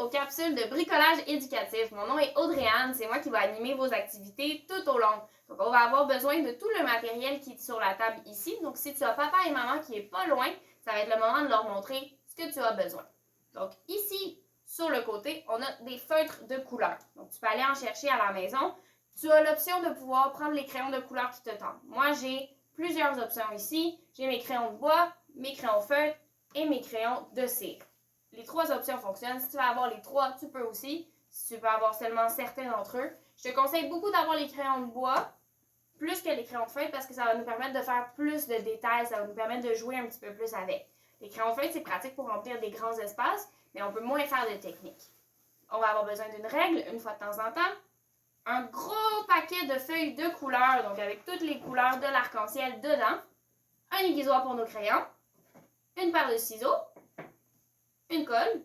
aux capsules de bricolage éducatif. Mon nom est Audrey-Anne, c'est moi qui vais animer vos activités tout au long. Donc, on va avoir besoin de tout le matériel qui est sur la table ici. Donc, si tu as papa et maman qui est pas loin, ça va être le moment de leur montrer ce que tu as besoin. Donc, ici, sur le côté, on a des feutres de couleur. Donc, tu peux aller en chercher à la maison. Tu as l'option de pouvoir prendre les crayons de couleur qui te tentent. Moi, j'ai plusieurs options ici. J'ai mes crayons de bois, mes crayons feutres et mes crayons de cire. Les trois options fonctionnent. Si tu veux avoir les trois, tu peux aussi. Si tu veux avoir seulement certains d'entre eux, je te conseille beaucoup d'avoir les crayons de bois plus que les crayons de feutre parce que ça va nous permettre de faire plus de détails, ça va nous permettre de jouer un petit peu plus avec. Les crayons de feutre, c'est pratique pour remplir des grands espaces, mais on peut moins faire de technique. On va avoir besoin d'une règle une fois de temps en temps, un gros paquet de feuilles de couleurs, donc avec toutes les couleurs de l'arc-en-ciel dedans, un aiguisoir pour nos crayons, une paire de ciseaux, une colle,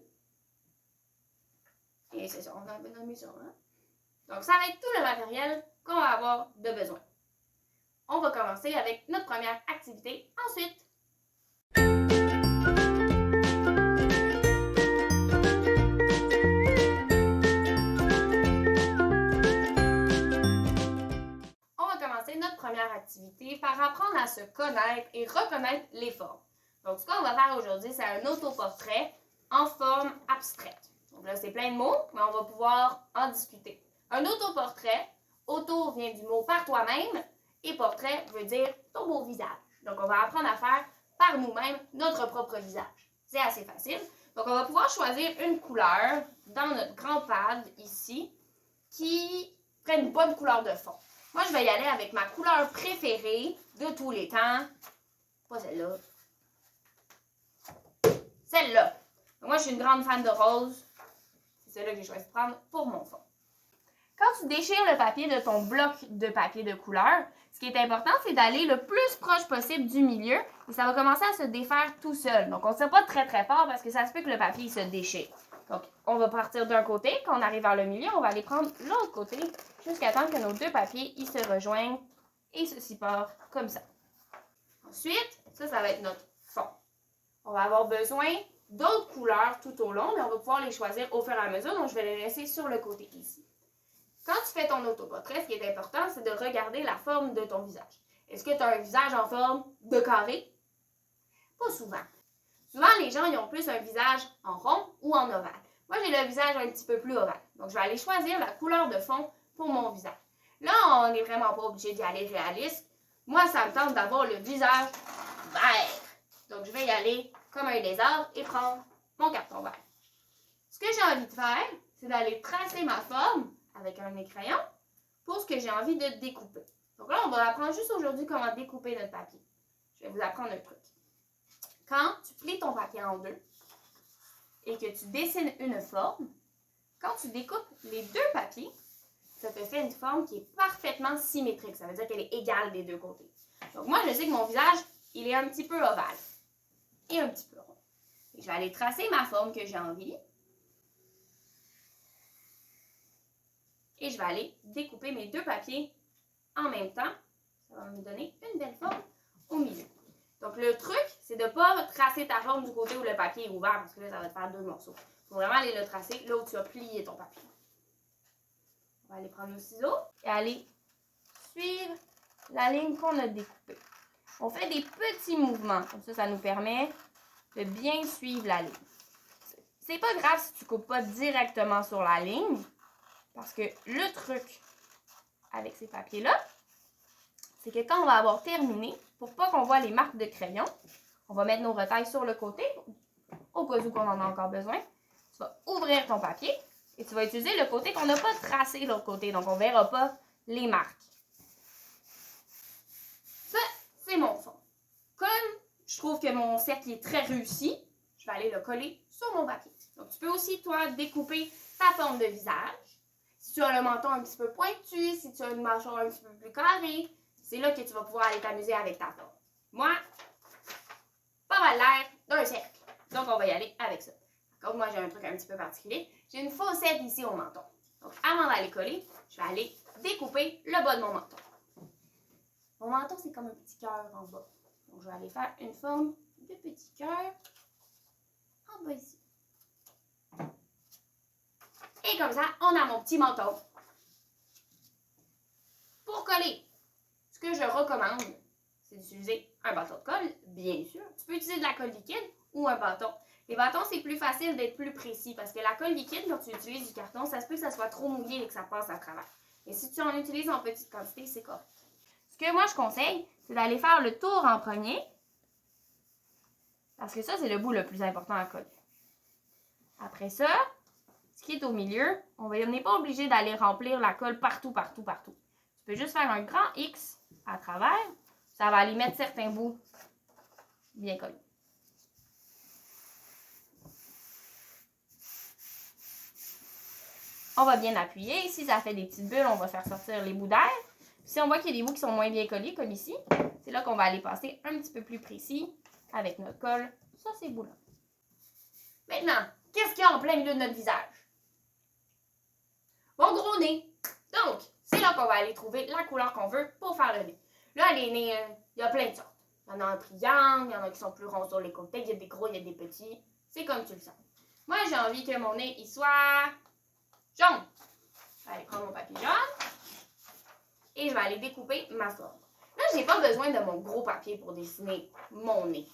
et c'est ça, on va un peu nommer ça. Hein? Donc, ça va être tout le matériel qu'on va avoir de besoin. On va commencer avec notre première activité ensuite. On va commencer notre première activité par apprendre à se connaître et reconnaître les formes. Donc, ce qu'on va faire aujourd'hui, c'est un autoportrait en forme abstraite. Donc là, c'est plein de mots, mais on va pouvoir en discuter. Un autoportrait, auto vient du mot par toi-même, et portrait veut dire ton beau visage. Donc, on va apprendre à faire par nous-mêmes notre propre visage. C'est assez facile. Donc, on va pouvoir choisir une couleur dans notre grand pad ici qui ferait une bonne couleur de fond. Moi, je vais y aller avec ma couleur préférée de tous les temps. Pas celle-là. Celle-là. Moi, je suis une grande fan de rose. C'est celle-là que j'ai choisi de prendre pour mon fond. Quand tu déchires le papier de ton bloc de papier de couleur, ce qui est important, c'est d'aller le plus proche possible du milieu et ça va commencer à se défaire tout seul. Donc, on ne tire pas très très fort parce que ça se peut que le papier se déchire. Donc, on va partir d'un côté. Quand on arrive vers le milieu, on va aller prendre l'autre côté jusqu'à temps que nos deux papiers ils se rejoignent et se séparent comme ça. Ensuite, ça va être notre fond. On va avoir besoin d'autres couleurs tout au long, mais on va pouvoir les choisir au fur et à mesure. Donc, je vais les laisser sur le côté ici. Quand tu fais ton autoportrait, ce qui est important, c'est de regarder la forme de ton visage. Est-ce que tu as un visage en forme de carré? Pas souvent. Souvent, les gens ils ont plus un visage en rond ou en ovale. Moi, j'ai le visage un petit peu plus ovale. Donc, je vais aller choisir la couleur de fond pour mon visage. Là, on n'est vraiment pas obligé d'y aller réaliste. Moi, ça me tente d'avoir le visage vert. Donc, je vais y aller comme un lézard et prendre mon carton vert. Ce que j'ai envie de faire, c'est d'aller tracer ma forme avec un crayon pour ce que j'ai envie de découper. Donc là, on va apprendre juste aujourd'hui comment découper notre papier. Je vais vous apprendre un truc. Quand tu plies ton papier en deux et que tu dessines une forme, quand tu découpes les deux papiers, ça te fait une forme qui est parfaitement symétrique. Ça veut dire qu'elle est égale des deux côtés. Donc moi, je sais que mon visage, il est un petit peu ovale et un petit peu rond. Et je vais aller tracer ma forme que j'ai envie. Et je vais aller découper mes deux papiers en même temps. Ça va me donner une belle forme au milieu. Donc, le truc, c'est de ne pas tracer ta forme du côté où le papier est ouvert parce que là, ça va te faire deux morceaux. Il faut vraiment aller le tracer là où tu as plié ton papier. On va aller prendre nos ciseaux et aller suivre la ligne qu'on a découpée. On fait des petits mouvements. Comme ça nous permet de bien suivre la ligne. C'est pas grave si tu ne coupes pas directement sur la ligne. Parce que le truc avec ces papiers-là, c'est que quand on va avoir terminé, pour pas qu'on voit les marques de crayon, on va mettre nos retailles sur le côté, au cas où qu'on en a encore besoin. Tu vas ouvrir ton papier et tu vas utiliser le côté qu'on n'a pas tracé l'autre côté. Donc, on ne verra pas les marques. Ça, c'est mon fond. Comme je trouve que mon cercle est très réussi, je vais aller le coller sur mon papier. Donc, tu peux aussi, toi, découper ta forme de visage. Si tu as le menton un petit peu pointu, si tu as une mâchoire un petit peu plus carrée, c'est là que tu vas pouvoir aller t'amuser avec ta forme. Moi, pas mal l'air d'un cercle. Donc, on va y aller avec ça. Par contre, moi, j'ai un truc un petit peu particulier. J'ai une fossette ici au menton. Donc, avant d'aller coller, je vais aller découper le bas de mon menton. Mon menton, c'est comme un petit cœur en bas. Donc, je vais aller faire une forme de petit cœur en bas ici. comme ça, on a mon petit manteau. Pour coller, ce que je recommande, c'est d'utiliser un bâton de colle, bien sûr. Tu peux utiliser de la colle liquide ou un bâton. Les bâtons, c'est plus facile d'être plus précis parce que la colle liquide, quand tu utilises du carton, ça se peut que ça soit trop mouillé et que ça passe à travers. Et si tu en utilises en petite quantité, c'est correct. Ce que moi, je conseille, c'est d'aller faire le tour en premier. Parce que ça, c'est le bout le plus important à coller. Après ça, ce qui est au milieu, on n'est pas obligé d'aller remplir la colle partout. Tu peux juste faire un grand X à travers. Ça va aller mettre certains bouts bien collés. On va bien appuyer. Si ça fait des petites bulles, on va faire sortir les bouts d'air. Si on voit qu'il y a des bouts qui sont moins bien collés, comme ici, c'est là qu'on va aller passer un petit peu plus précis avec notre colle sur ces bouts-là. Maintenant, qu'est-ce qu'il y a en plein milieu de notre visage? Mon gros nez. Donc, c'est là qu'on va aller trouver la couleur qu'on veut pour faire le nez. Là, les nez, il y a plein de sortes. Il y en a un triangle, il y en a qui sont plus ronds sur les côtés, il y a des gros, il y a des petits. C'est comme tu le sens. Moi, j'ai envie que mon nez, il soit jaune. Je vais aller prendre mon papier jaune et je vais aller découper ma forme. Là, je n'ai pas besoin de mon gros papier pour dessiner mon nez.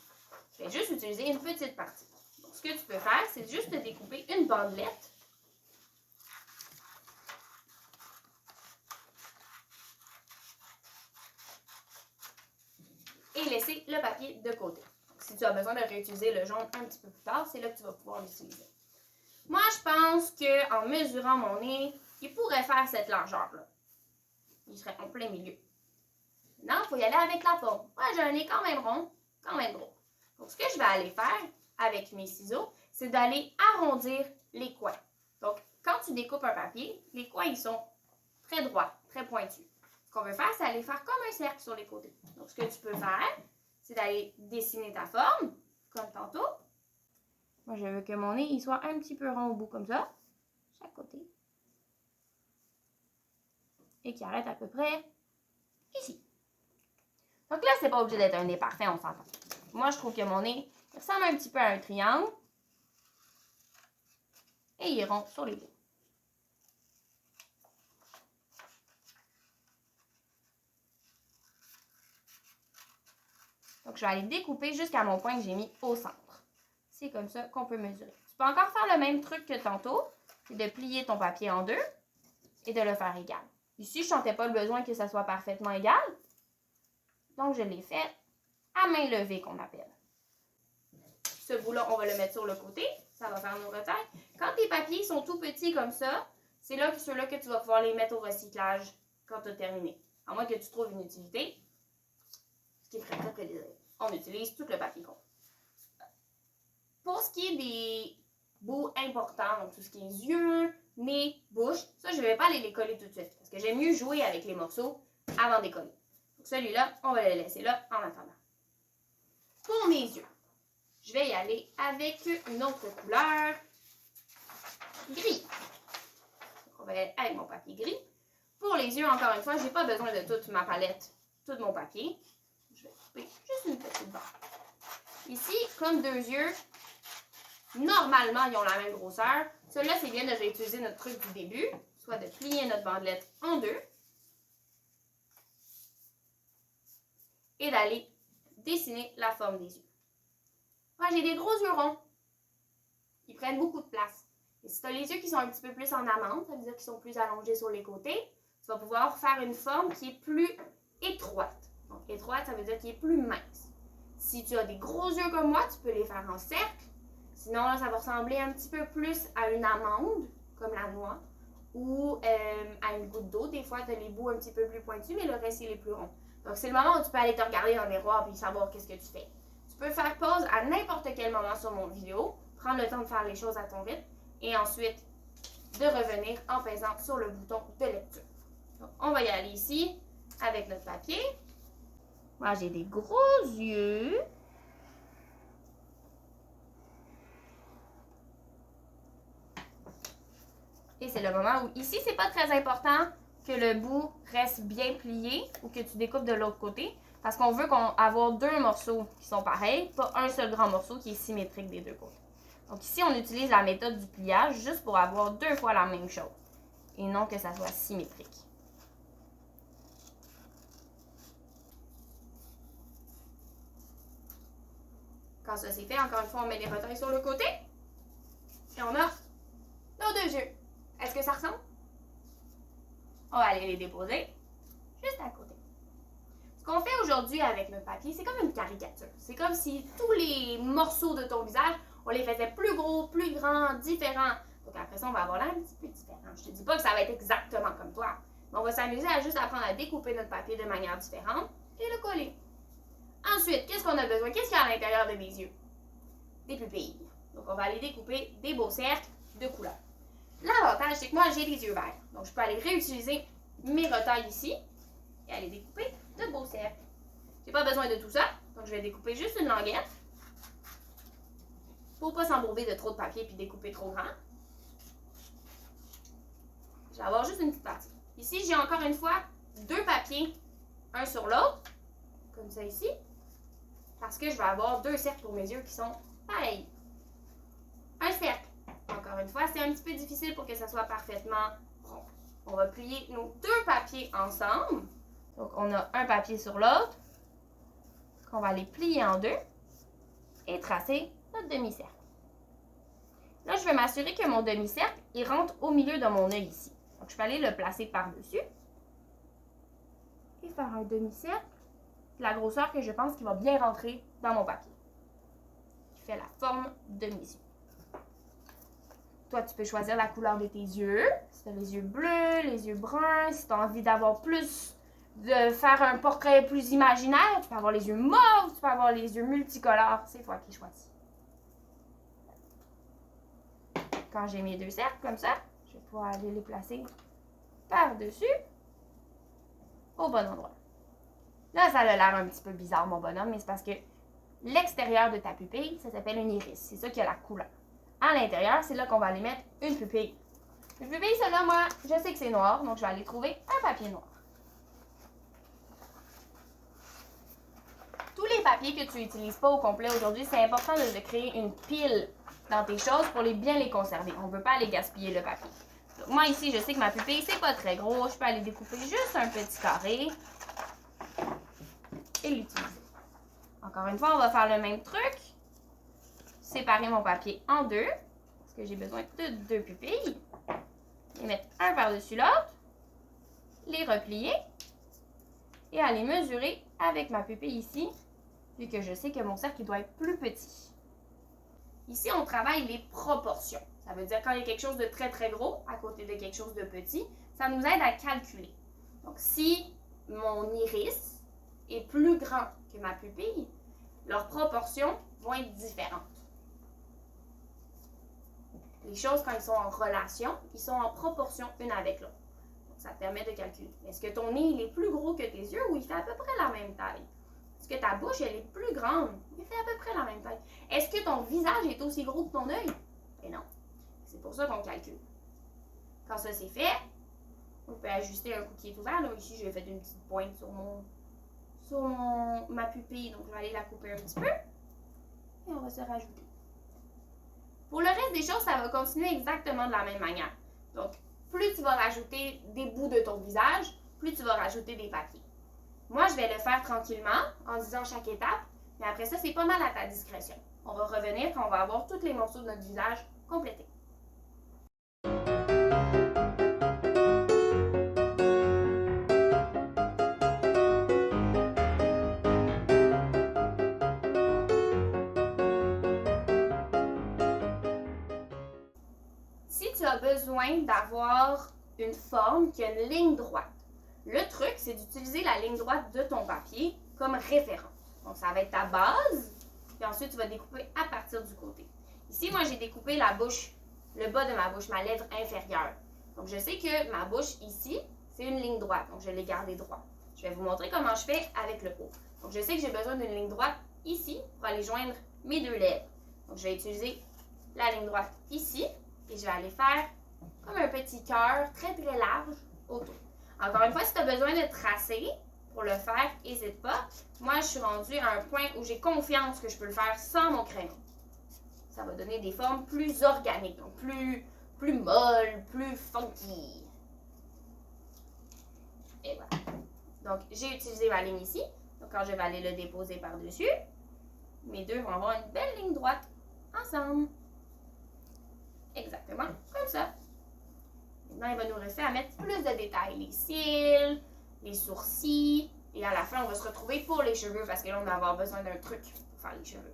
Je vais juste utiliser une petite partie. Donc, ce que tu peux faire, c'est juste de découper une bandelette. Et laisser le papier de côté. Donc, si tu as besoin de réutiliser le jaune un petit peu plus tard, c'est là que tu vas pouvoir l'utiliser. Moi, je pense qu'en mesurant mon nez, il pourrait faire cette largeur-là. Il serait en plein milieu. Maintenant, il faut y aller avec la forme. Moi, j'ai un nez quand même rond, quand même gros. Donc, ce que je vais aller faire avec mes ciseaux, c'est d'aller arrondir les coins. Donc, quand tu découpes un papier, les coins, ils sont très droits, très pointus. Ce qu'on veut faire, c'est aller faire comme un cercle sur les côtés. Donc, ce que tu peux faire, c'est d'aller dessiner ta forme, comme tantôt. Moi, je veux que mon nez il soit un petit peu rond au bout, comme ça, chaque côté. Et qui arrête à peu près ici. Donc là, c'est pas obligé d'être un nez parfait, on s'entend. Moi, je trouve que mon nez ressemble un petit peu à un triangle. Et il est rond sur les bouts. Donc, je vais aller découper jusqu'à mon point que j'ai mis au centre. C'est comme ça qu'on peut mesurer. Tu peux encore faire le même truc que tantôt, c'est de plier ton papier en deux et de le faire égal. Ici, je ne sentais pas le besoin que ça soit parfaitement égal. Donc, je l'ai fait à main levée, qu'on appelle. Ce bout-là, on va le mettre sur le côté. Ça va faire nos retailles. Quand tes papiers sont tout petits comme ça, c'est là ceux-là que tu vas pouvoir les mettre au recyclage quand tu as terminé. À moins que tu trouves une utilité. Ce qui ferait très plaisir. On utilise tout le papier qu'on veut. Pour ce qui est des bouts importants, donc tout ce qui est yeux, nez, bouche, ça, je ne vais pas aller les coller tout de suite. Parce que j'aime mieux jouer avec les morceaux avant de les coller. Donc celui-là, on va le laisser là en attendant. Pour mes yeux, je vais y aller avec une autre couleur, gris. Donc, on va y aller avec mon papier gris. Pour les yeux, encore une fois, je n'ai pas besoin de toute ma palette, tout mon papier. Je vais couper juste une petite barre. Ici, comme deux yeux, normalement, ils ont la même grosseur. Celui-là, c'est bien de réutiliser notre truc du début, soit de plier notre bandelette en deux et d'aller dessiner la forme des yeux. Moi, j'ai des gros yeux ronds. Ils prennent beaucoup de place. Et si tu as les yeux qui sont un petit peu plus en amande, ça veut dire qu'ils sont plus allongés sur les côtés, tu vas pouvoir faire une forme qui est plus étroite. Donc, étroite, ça veut dire qu'il est plus mince. Si tu as des gros yeux comme moi, tu peux les faire en cercle. Sinon, là, ça va ressembler un petit peu plus à une amande, comme la noix, ou à une goutte d'eau. Des fois, tu as les bouts un petit peu plus pointus, mais le reste, il est plus rond. Donc, c'est le moment où tu peux aller te regarder dans le miroir et savoir qu'est-ce que tu fais. Tu peux faire pause à n'importe quel moment sur mon vidéo, prendre le temps de faire les choses à ton rythme, et ensuite de revenir en pesant sur le bouton de lecture. Donc, on va y aller ici avec notre papier. Moi, j'ai des gros yeux. Et c'est le moment où, ici, c'est pas très important que le bout reste bien plié ou que tu découpes de l'autre côté. Parce qu'on veut avoir deux morceaux qui sont pareils, pas un seul grand morceau qui est symétrique des deux côtés. Donc ici, on utilise la méthode du pliage juste pour avoir 2 fois la même chose et non que ça soit symétrique. Quand ça c'est fait, encore une fois, on met les retailles sur le côté et on a nos 2 yeux. Est-ce que ça ressemble? On va aller les déposer juste à côté. Ce qu'on fait aujourd'hui avec notre papier, c'est comme une caricature. C'est comme si tous les morceaux de ton visage, on les faisait plus gros, plus grands, différents. Donc après ça, on va avoir l'air un petit peu différent. Je te dis pas que ça va être exactement comme toi, mais on va s'amuser à juste apprendre à découper notre papier de manière différente et le coller. Ensuite, qu'est-ce qu'on a besoin? Qu'est-ce qu'il y a à l'intérieur de mes yeux? Des pupilles. Donc on va aller découper des beaux cercles de couleur. L'avantage, c'est que moi, j'ai les yeux verts. Donc je peux aller réutiliser mes retailles ici et aller découper de beaux cercles. J'ai pas besoin de tout ça, donc je vais découper juste une languette pour pas s'embourber de trop de papier puis découper trop grand. Je vais avoir juste une petite partie. Ici, j'ai encore une fois 2 papiers, un sur l'autre, comme ça ici, parce que je vais avoir 2 cercles pour mes yeux qui sont pareils. Un cercle, encore une fois, c'est un petit peu difficile pour que ça soit parfaitement rond. On va plier nos 2 papiers ensemble. Donc, on a un papier sur l'autre, qu'on va aller plier en 2 et tracer notre demi-cercle. Là, je vais m'assurer que mon demi-cercle, il rentre au milieu de mon œil ici. Donc, je peux aller le placer par-dessus et faire un demi-cercle, la grosseur que je pense qu'il va bien rentrer dans mon papier, qui fait la forme de mes yeux. Toi, tu peux choisir la couleur de tes yeux. Si tu as les yeux bleus, les yeux bruns, si tu as envie d'avoir plus, de faire un portrait plus imaginaire, tu peux avoir les yeux mauves, tu peux avoir les yeux multicolores. C'est toi qui choisis. Quand j'ai mes 2 cercles comme ça, je vais pouvoir aller les placer par-dessus au bon endroit. Là, ça a l'air un petit peu bizarre, mon bonhomme, mais c'est parce que l'extérieur de ta pupille, ça s'appelle une iris. C'est ça qui a la couleur. À l'intérieur, c'est là qu'on va aller mettre une pupille. Une pupille, celle-là, moi, je sais que c'est noir, donc je vais aller trouver un papier noir. Tous les papiers que tu n'utilises pas au complet aujourd'hui, c'est important de créer une pile dans tes choses pour bien les conserver. On ne veut pas aller gaspiller le papier. Donc, moi, ici, je sais que ma pupille, c'est pas très gros. Je peux aller découper juste un petit carré et l'utiliser. Encore une fois, on va faire le même truc. Séparer mon papier en 2, parce que j'ai besoin de 2 pupilles. Les mettre un par-dessus l'autre, les replier et aller mesurer avec ma pupille ici, vu que je sais que mon cercle doit être plus petit. Ici, on travaille les proportions. Ça veut dire quand il y a quelque chose de très très gros à côté de quelque chose de petit, ça nous aide à calculer. Donc si mon iris est plus grand que ma pupille, leurs proportions vont être différentes. Les choses, quand ils sont en relation, ils sont en proportion une avec l'autre. Donc, ça te permet de calculer. Est-ce que ton nez il est plus gros que tes yeux ou il fait à peu près la même taille? Est-ce que ta bouche elle est plus grande? Il fait à peu près la même taille. Est-ce que ton visage est aussi gros que ton œil? Et non. C'est pour ça qu'on calcule. Quand ça c'est fait, on peut ajuster un coup qui est ouvert. Là, ici, j'ai fait une petite pointe sur ma pupille. Donc, je vais aller la couper un petit peu. Et on va se rajouter. Pour le reste des choses, ça va continuer exactement de la même manière. Donc, plus tu vas rajouter des bouts de ton visage, plus tu vas rajouter des papiers. Moi, je vais le faire tranquillement, en disant chaque étape, mais après ça, c'est pas mal à ta discrétion. On va revenir quand on va avoir tous les morceaux de notre visage complétés. Si tu as besoin d'avoir une forme qui a une ligne droite, le truc, c'est d'utiliser la ligne droite de ton papier comme référence. Donc, ça va être ta base, puis ensuite, tu vas découper à partir du côté. Ici, moi, j'ai découpé la bouche, le bas de ma bouche, ma lèvre inférieure. Donc, je sais que ma bouche, ici, c'est une ligne droite. Donc, je l'ai gardée droite. Je vais vous montrer comment je fais avec le haut. Donc, je sais que j'ai besoin d'une ligne droite ici pour aller joindre mes 2 lèvres. Donc, je vais utiliser la ligne droite ici et je vais aller faire comme un petit cœur très, très large autour. Encore une fois, si tu as besoin de tracer pour le faire, n'hésite pas. Moi, je suis rendue à un point où j'ai confiance que je peux le faire sans mon crayon. ça va donner des formes plus organiques, donc plus molles, plus funky. Et voilà. Donc, j'ai utilisé ma ligne ici. Donc, quand je vais aller le déposer par-dessus, mes deux vont avoir une belle ligne droite ensemble. Exactement comme ça. Maintenant, il va nous rester à mettre plus de détails. Les cils, les sourcils. Et à la fin, on va se retrouver pour les cheveux parce que là, on va avoir besoin d'un truc pour faire les cheveux.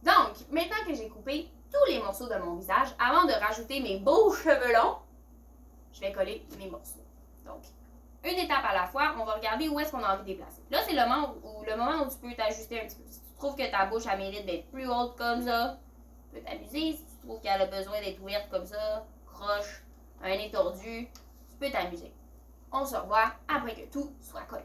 Donc, maintenant que j'ai coupé tous les morceaux de mon visage, avant de rajouter mes beaux cheveux longs, je vais coller mes morceaux. Donc, une étape à la fois, on va regarder où est-ce qu'on a envie de déplacer. Là, c'est le moment où tu peux t'ajuster un petit peu. Si tu trouves que ta bouche, elle mérite d'être plus haute comme ça, tu peux t'amuser. Si tu trouves qu'elle a besoin d'être ouverte comme ça, croche, un nez tordu, tu peux t'amuser. On se revoit après que tout soit collé.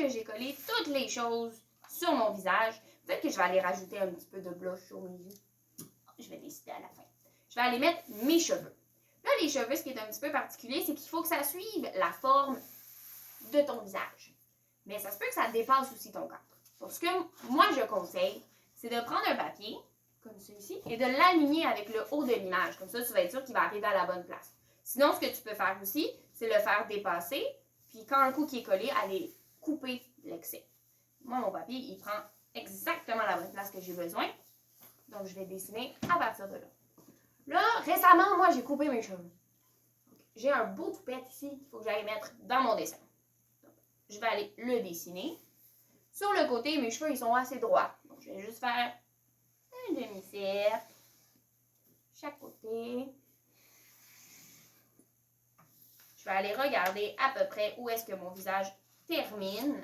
J'ai collé toutes les choses sur mon visage. Peut-être que je vais aller rajouter un petit peu de blush sur mes yeux. Je vais décider à la fin. Je vais aller mettre mes cheveux. Là, les cheveux, ce qui est un petit peu particulier, c'est qu'il faut que ça suive la forme de ton visage. Mais ça se peut que ça dépasse aussi ton cadre. Donc, ce que moi, je conseille, c'est de prendre un papier, comme celui-ci, et de l'aligner avec le haut de l'image. Comme ça, tu vas être sûr qu'il va arriver à la bonne place. Sinon, ce que tu peux faire aussi, c'est le faire dépasser, puis quand un coup qui est collé, aller couper l'excès. Moi, mon papier, il prend exactement la bonne place que j'ai besoin. Donc, je vais dessiner à partir de là. Là, récemment, moi, j'ai coupé mes cheveux. J'ai un beau toupette ici qu'il faut que j'aille mettre dans mon dessin. Donc, je vais aller le dessiner. Sur le côté, mes cheveux, ils sont assez droits. Donc, je vais juste faire un demi-cercle. Chaque côté. Je vais aller regarder à peu près où est-ce que mon visage termine.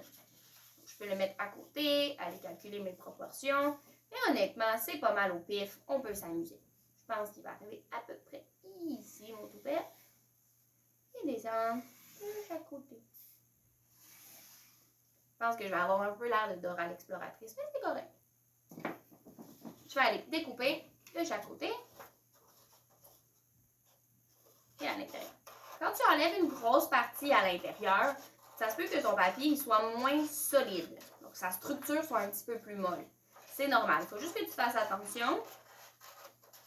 Je peux le mettre à côté, aller calculer mes proportions. Et honnêtement, c'est pas mal au pif. On peut s'amuser. Je pense qu'il va arriver à peu près ici, mon toupette. Et descendre de chaque côté. Je pense que je vais avoir un peu l'air de Dora l'exploratrice, mais c'est correct. Je vais aller découper de chaque côté. Et à l'intérieur. Quand tu enlèves une grosse partie à l'intérieur, ça se peut que ton papier soit moins solide. Donc, sa structure soit un petit peu plus molle. C'est normal. Il faut juste que tu fasses attention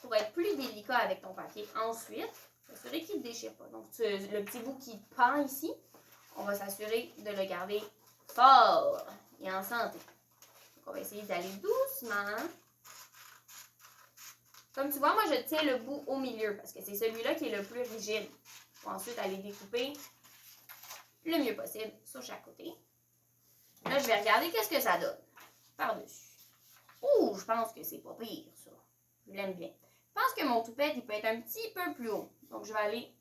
pour être plus délicat avec ton papier. Ensuite, s'assurer qu'il ne déchire pas. Donc, le petit bout qui pend ici, on va s'assurer de le garder fort et en santé. Donc, on va essayer d'aller doucement. Comme tu vois, moi, je tiens le bout au milieu parce que c'est celui-là qui est le plus rigide. Pour ensuite aller découper le mieux possible sur chaque côté. Là, je vais regarder qu'est-ce que ça donne par-dessus. Ouh, je pense que c'est pas pire, ça. Je l'aime bien. Je pense que mon toupette, il peut être un petit peu plus haut. Donc, je vais aller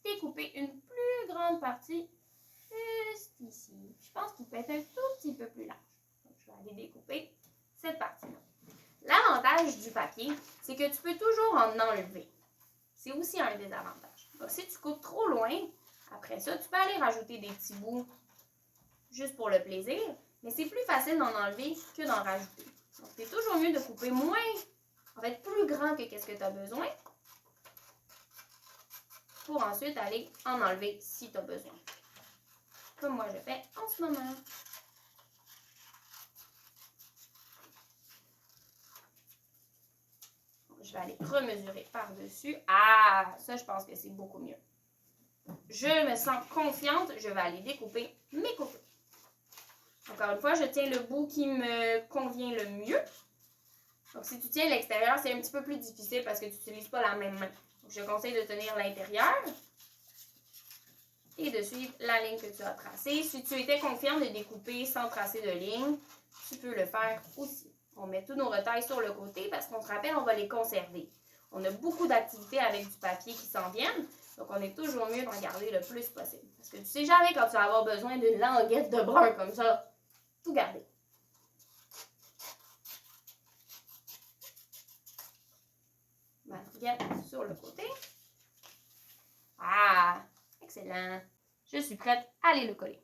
découper une plus grande partie juste ici. Je pense qu'il peut être un tout petit peu plus large. Donc, je vais aller découper cette partie-là. L'avantage du papier, c'est que tu peux toujours en enlever. C'est aussi un des avantages. Donc, si tu coupes trop loin, après ça, tu peux aller rajouter des petits bouts juste pour le plaisir, mais c'est plus facile d'en enlever que d'en rajouter. Donc, c'est toujours mieux de couper moins, en fait, plus grand que qu'est-ce que tu as besoin, pour ensuite aller en enlever si tu as besoin. Comme moi je fais en ce moment. Je vais aller remesurer par-dessus. Ah, ça, je pense que c'est beaucoup mieux. Je me sens confiante. Je vais aller découper mes coupures. Encore une fois, je tiens le bout qui me convient le mieux. Donc, si tu tiens l'extérieur, c'est un petit peu plus difficile parce que tu n'utilises pas la même main. Donc, je conseille de tenir l'intérieur et de suivre la ligne que tu as tracée. Si tu étais confiante de découper sans tracer de ligne, tu peux le faire aussi. On met tous nos retailles sur le côté parce qu'on se rappelle, on va les conserver. On a beaucoup d'activités avec du papier qui s'en viennent, donc on est toujours mieux d'en garder le plus possible. Parce que tu sais jamais quand tu vas avoir besoin d'une languette de brun comme ça, tout garder. Ma languette sur le côté. Ah, excellent. Je suis prête à aller le coller.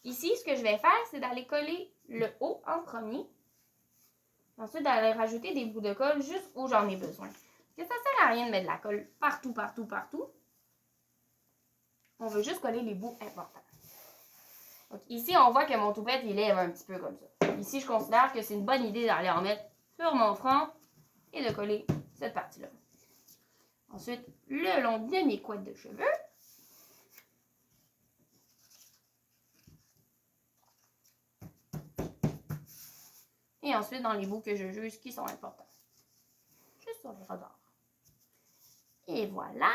Ici, ce que je vais faire, c'est d'aller coller le haut en premier. Ensuite, d'aller rajouter des bouts de colle juste où j'en ai besoin. Parce que ça ne sert à rien de mettre de la colle partout, partout, partout. On veut juste coller les bouts importants. Donc ici, on voit que mon toupette, il lève un petit peu comme ça. Ici, je considère que c'est une bonne idée d'aller en mettre sur mon front et de coller cette partie-là. Ensuite, le long de mes couettes de cheveux. Et ensuite, dans les bouts que je juge qui sont importants. Juste sur les rebords. Et voilà.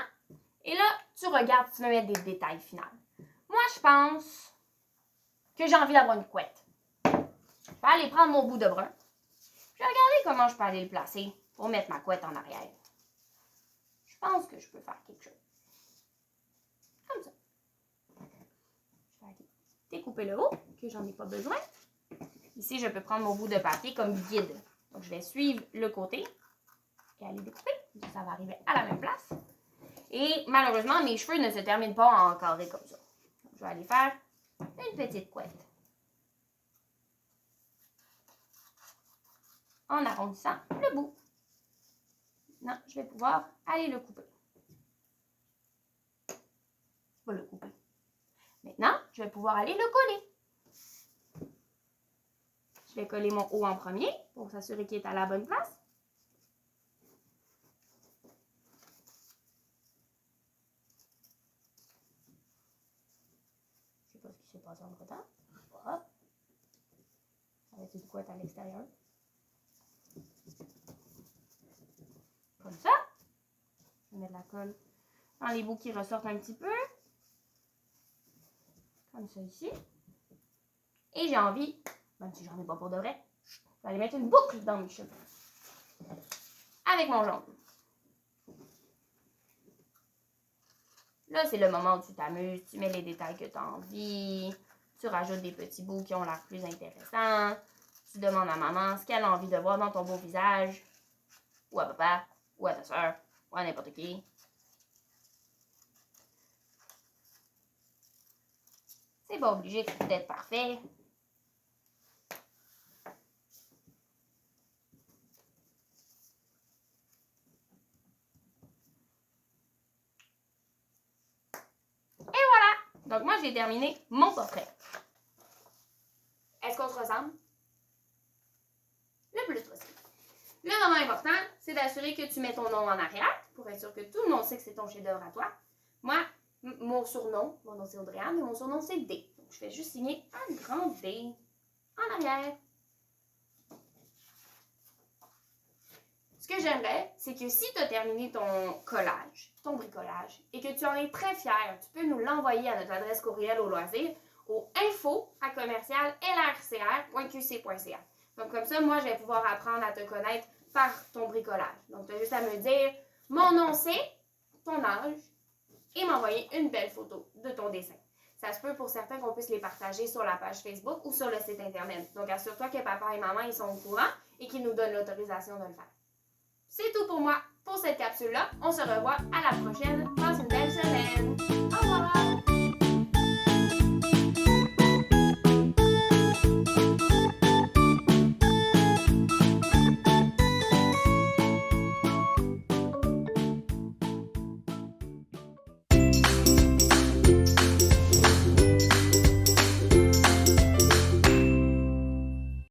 Et là, tu regardes, tu veux mettre des détails finaux. Moi, je pense que j'ai envie d'avoir une couette. Je vais aller prendre mon bout de brun. Je vais regarder comment je peux aller le placer pour mettre ma couette en arrière. Je pense que je peux faire quelque chose. Comme ça. Je vais aller découper le haut, que j'en ai pas besoin. Ici, je peux prendre mon bout de papier comme guide. Donc, je vais suivre le côté et aller découper. Ça va arriver à la même place. Et malheureusement, mes cheveux ne se terminent pas en carré comme ça. Donc, je vais aller faire une petite couette. En arrondissant le bout. Maintenant, je vais pouvoir aller le couper. Pas le couper. Maintenant, je vais pouvoir aller le coller. Je vais coller mon haut en premier pour s'assurer qu'il est à la bonne place. Je ne sais pas ce qui s'est passé entre temps. Hop. Ça va être une couette à l'extérieur. Comme ça. Je vais mettre la colle dans les bouts qui ressortent un petit peu. Comme ça ici. Et j'ai envie, même si j'en ai pas pour de vrai, je vais aller mettre une boucle dans mes cheveux. Avec mon jaune. Là, c'est le moment où tu t'amuses, tu mets les détails que tu as envie, tu rajoutes des petits bouts qui ont l'air plus intéressants, tu demandes à maman ce qu'elle a envie de voir dans ton beau visage, ou à papa, ou à ta soeur, ou à n'importe qui. C'est pas obligé d'être parfait. Et voilà! Donc moi, j'ai terminé mon portrait. Est-ce qu'on se ressemble? Le plus possible. Le moment important, c'est d'assurer que tu mets ton nom en arrière pour être sûr que tout le monde sait que c'est ton chef-d'œuvre à toi. Moi, mon surnom, mon nom c'est Audrey-Anne et mon surnom c'est D. Donc, je fais juste signer un grand D en arrière. Ce que j'aimerais, c'est que si tu as terminé ton collage, ton bricolage, et que tu en es très fier, tu peux nous l'envoyer à notre adresse courriel au loisir au info@lrcr.qc.ca. Donc comme ça, moi, je vais pouvoir apprendre à te connaître par ton bricolage. Donc tu as juste à me dire mon nom c'est, ton âge, et m'envoyer une belle photo de ton dessin. Ça se peut pour certains qu'on puisse les partager sur la page Facebook ou sur le site internet. Donc assure-toi que papa et maman ils sont au courant et qu'ils nous donnent l'autorisation de le faire. C'est tout pour moi pour cette capsule-là. On se revoit à la prochaine. Passe une belle semaine!